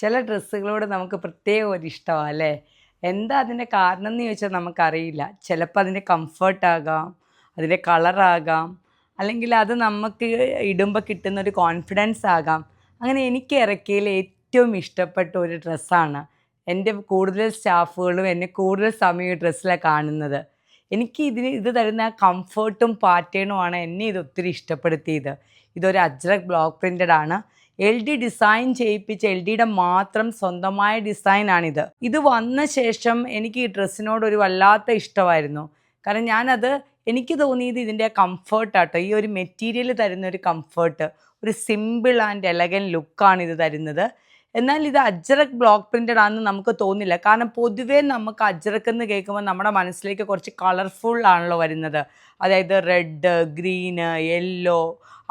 ചില ഡ്രസ്സുകളോട് നമുക്ക് പ്രത്യേക ഒരു ഇഷ്ടമാണ് അല്ലേ? എന്താ അതിൻ്റെ കാരണം എന്ന് ചോദിച്ചാൽ നമുക്കറിയില്ല. ചിലപ്പോൾ അതിൻ്റെ കംഫർട്ടാകാം, അതിൻ്റെ കളറാകാം, അല്ലെങ്കിൽ അത് നമുക്ക് ഇടുമ്പോൾ കിട്ടുന്നൊരു കോൺഫിഡൻസ് ആകാം. അങ്ങനെ എനിക്ക് ഇറക്കിയതിൽ ഏറ്റവും ഇഷ്ടപ്പെട്ട ഒരു ഡ്രസ്സാണ്. എൻ്റെ കൂടുതൽ സ്റ്റാഫുകളും എന്നെ കൂടുതൽ സമയം ഈ ഡ്രസ്സിലാണ് കാണുന്നത്. എനിക്ക് ഇത് തരുന്ന കംഫർട്ടും പാറ്റേണുമാണ് എന്നെ ഇത് ഒത്തിരി ഇഷ്ടപ്പെടുത്തിയത്. ഇതൊരു അജ്രക് ബ്ലോക്ക് പ്രിൻ്റഡ് ആണ്. LD ഡിസൈൻ ചെയ്യിപ്പിച്ച LDയുടെ മാത്രം സ്വന്തമായ ഡിസൈനാണിത്. ഇത് വന്ന ശേഷം എനിക്ക് ഈ ഡ്രസ്സിനോട് ഒരു വല്ലാത്ത ഇഷ്ടമായിരുന്നു. കാരണം എനിക്ക് തോന്നിയത് ഇതിൻ്റെ കംഫർട്ടാട്ടോ. ഈ ഒരു മെറ്റീരിയൽ തരുന്ന ഒരു കംഫർട്ട്, ഒരു സിമ്പിൾ ആൻഡ് എലഗൻ ലുക്കാണ് ഇത് തരുന്നത്. എന്നാൽ ഇത് അജ്രക് ബ്ലോക്ക് പ്രിൻ്റഡ് ആണെന്ന് നമുക്ക് തോന്നില്ല. കാരണം പൊതുവേ നമുക്ക് അജ്രക് എന്ന് കേൾക്കുമ്പോൾ നമ്മുടെ മനസ്സിലേക്ക് കുറച്ച് കളർഫുൾ ആണല്ലോ വരുന്നത്. അതായത് റെഡ്, ഗ്രീന്, യെല്ലോ,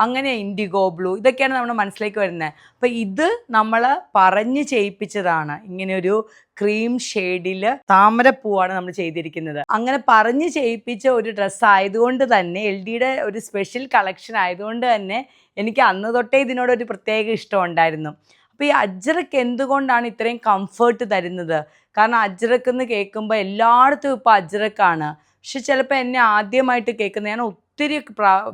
അങ്ങനെ ഇൻഡിഗോ ബ്ലൂ, ഇതൊക്കെയാണ് നമ്മുടെ മനസ്സിലേക്ക് വരുന്നത്. അപ്പോൾ ഇത് നമ്മൾ പറഞ്ഞ് ചെയ്യിപ്പിച്ചതാണ്. ഇങ്ങനെയൊരു ക്രീം ഷെയ്ഡിൽ താമരപ്പൂവാണ് നമ്മൾ ചെയ്തിരിക്കുന്നത്. അങ്ങനെ പറഞ്ഞ് ചെയ്യിപ്പിച്ച ഒരു ഡ്രസ്സ് ആയതുകൊണ്ട് തന്നെ, LDയുടെ ഒരു സ്പെഷ്യൽ കളക്ഷൻ ആയതുകൊണ്ട് തന്നെ എനിക്ക് അന്ന് തൊട്ടേ ഇതിനോടൊരു പ്രത്യേക ഇഷ്ടം ഉണ്ടായിരുന്നു. അപ്പോൾ ഈ അജ്രക് എന്തുകൊണ്ടാണ് ഇത്രയും കംഫർട്ട് തരുന്നത്? കാരണം അജ്രക് എന്ന് കേൾക്കുമ്പോൾ എല്ലായിടത്തും ഇപ്പോൾ അജ്രക്കാണ്. പക്ഷെ ചിലപ്പോൾ എന്നെ ആദ്യമായിട്ട് കേൾക്കുന്നത്, ഞാൻ ഒത്തിരി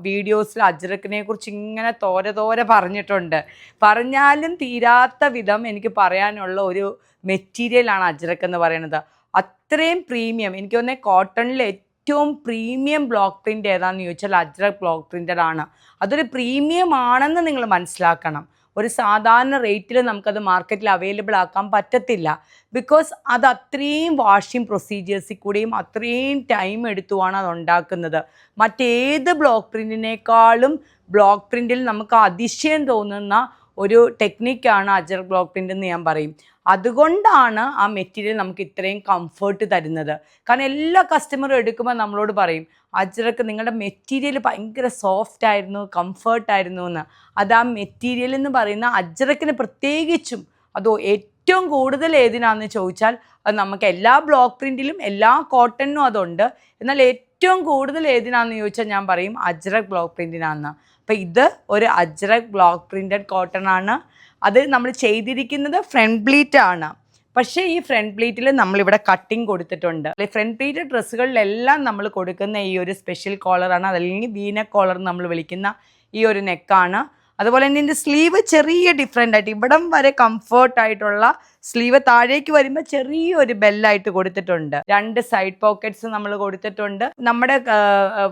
വീഡിയോസിൽ അജ്രക്കിനെ കുറിച്ച് ഇങ്ങനെ തോരെ പറഞ്ഞിട്ടുണ്ട്. പറഞ്ഞാലും തീരാത്ത വിധം എനിക്ക് പറയാനുള്ള ഒരു മെറ്റീരിയലാണ് അജ്രക് എന്ന് പറയുന്നത്. അത്രയും പ്രീമിയം, എനിക്ക് തോന്നുന്നത് കോട്ടണിൽ ഏറ്റവും പ്രീമിയം ബ്ലോക്ക് പ്രിൻ്റ് ഏതാണെന്ന് ചോദിച്ചാൽ അജ്രക് ബ്ലോക്ക് പ്രിൻ്റഡ് ആണ്. അതൊരു പ്രീമിയം ആണെന്ന് നിങ്ങൾ മനസ്സിലാക്കണം. ഒരു സാധാരണ റേറ്റിൽ നമുക്കത് മാർക്കറ്റിൽ അവൈലബിൾ ആക്കാൻ പറ്റത്തില്ല. ബിക്കോസ് അത് അത്രയും വാഷിംഗ് പ്രൊസീജിയേഴ്സിൽ കൂടിയും അത്രയും ടൈം എടുത്തുമാണ് അത് ഉണ്ടാക്കുന്നത്. മറ്റേത് ബ്ലോക്ക് പ്രിൻറ്റിനേക്കാളും ബ്ലോക്ക് പ്രിൻറ്റിൽ നമുക്ക് അതിശയം തോന്നുന്ന ഒരു ടെക്നിക്കാണ് അജ്രക് ബ്ലോക്ക് പ്രിൻ്റ് എന്ന് ഞാൻ പറയും. അതുകൊണ്ടാണ് ആ മെറ്റീരിയൽ നമുക്ക് ഇത്രയും കംഫർട്ട് തരുന്നത്. കാരണം എല്ലാ കസ്റ്റമറും എടുക്കുമ്പോൾ നമ്മളോട് പറയും, അജ്രക് നിങ്ങളുടെ മെറ്റീരിയൽ ഭയങ്കര സോഫ്റ്റ് ആയിരുന്നു, കംഫർട്ടായിരുന്നു എന്ന്. അത് ആ മെറ്റീരിയൽ എന്ന് പറയുന്ന അജ്രക്കിന് പ്രത്യേകിച്ചും അതോ ഏറ്റവും കൂടുതൽ ഏതിനാണെന്ന് ചോദിച്ചാൽ അത് നമുക്ക് എല്ലാ ബ്ലോക്ക് പ്രിൻറ്റിലും എല്ലാ കോട്ടണിനും അതുണ്ട്. എന്നാൽ ഏറ്റവും കൂടുതൽ ഏതിനാണെന്ന് ചോദിച്ചാൽ ഞാൻ പറയും അജ്രക് ബ്ലോക്ക് പ്രിൻറ്റിനാണെന്ന്. അപ്പോൾ ഇത് ഒരു അജ്രക് ബ്ലോക്ക് പ്രിൻറ്റഡ് കോട്ടൺ ആണ്. അത് നമ്മൾ ചെയ്തിരിക്കുന്നത് ഫ്രണ്ട് പ്ലീറ്റ് ആണ്. പക്ഷേ ഈ ഫ്രണ്ട് പ്ലീറ്റിൽ നമ്മളിവിടെ കട്ടിങ് കൊടുത്തിട്ടുണ്ട്. ഫ്രണ്ട് പ്ലീറ്റ് ഡ്രസ്സുകളിലെല്ലാം നമ്മൾ കൊടുക്കുന്ന ഈ ഒരു സ്പെഷ്യൽ കോളറാണ്, അതല്ലെങ്കിൽ വീനക് കോളർ നമ്മൾ വിളിക്കുന്ന ഈ ഒരു നെക്കാണ്. അതുപോലെ തന്നെ ഇതിൻ്റെ സ്ലീവ് ചെറിയ ഡിഫറെൻ്റ് ആയിട്ട് ഇവിടം വരെ കംഫർട്ടായിട്ടുള്ള സ്ലീവ്, താഴേക്ക് വരുമ്പോൾ ചെറിയൊരു ബെല്ലായിട്ട് കൊടുത്തിട്ടുണ്ട്. 2 സൈഡ് പോക്കറ്റ്സ് നമ്മൾ കൊടുത്തിട്ടുണ്ട്. നമ്മുടെ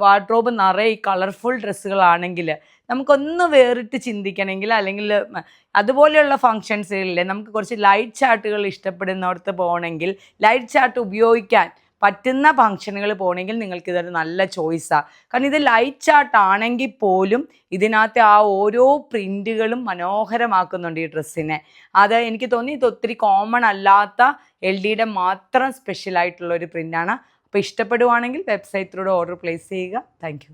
വാർഡ്രോബ് നിറയെ ഈ കളർഫുൾ ഡ്രസ്സുകളാണെങ്കിൽ നമുക്കൊന്ന് വേറിട്ട് ചിന്തിക്കണമെങ്കിൽ, അല്ലെങ്കിൽ അതുപോലെയുള്ള ഫങ്ഷൻസുകളിലെ നമുക്ക് കുറച്ച് ലൈറ്റ് ചാർട്ടുകൾ ഇഷ്ടപ്പെടുന്നിടത്ത് പോകണമെങ്കിൽ, ലൈറ്റ് ചാർട്ട് ഉപയോഗിക്കാൻ പറ്റുന്ന ഫങ്ഷനുകൾ പോകണമെങ്കിൽ നിങ്ങൾക്കിതൊരു നല്ല ചോയ്സാണ്. കാരണം ഇത് ലൈറ്റ് ചാർട്ട് ആണെങ്കിൽ പോലും ഇതിനകത്ത് ആ ഓരോ പ്രിൻറ്റുകളും മനോഹരമാക്കുന്നുണ്ട് ഈ ഡ്രസ്സിനെ. അത് എനിക്ക് തോന്നി ഇത് ഒത്തിരി കോമൺ അല്ലാത്ത LDയുടെ മാത്രം സ്പെഷ്യലായിട്ടുള്ളൊരു പ്രിൻ്റാണ്. അപ്പോൾ ഇഷ്ടപ്പെടുവാണെങ്കിൽ വെബ്സൈറ്റിലൂടെ ഓർഡർ പ്ലേസ് ചെയ്യുക. താങ്ക്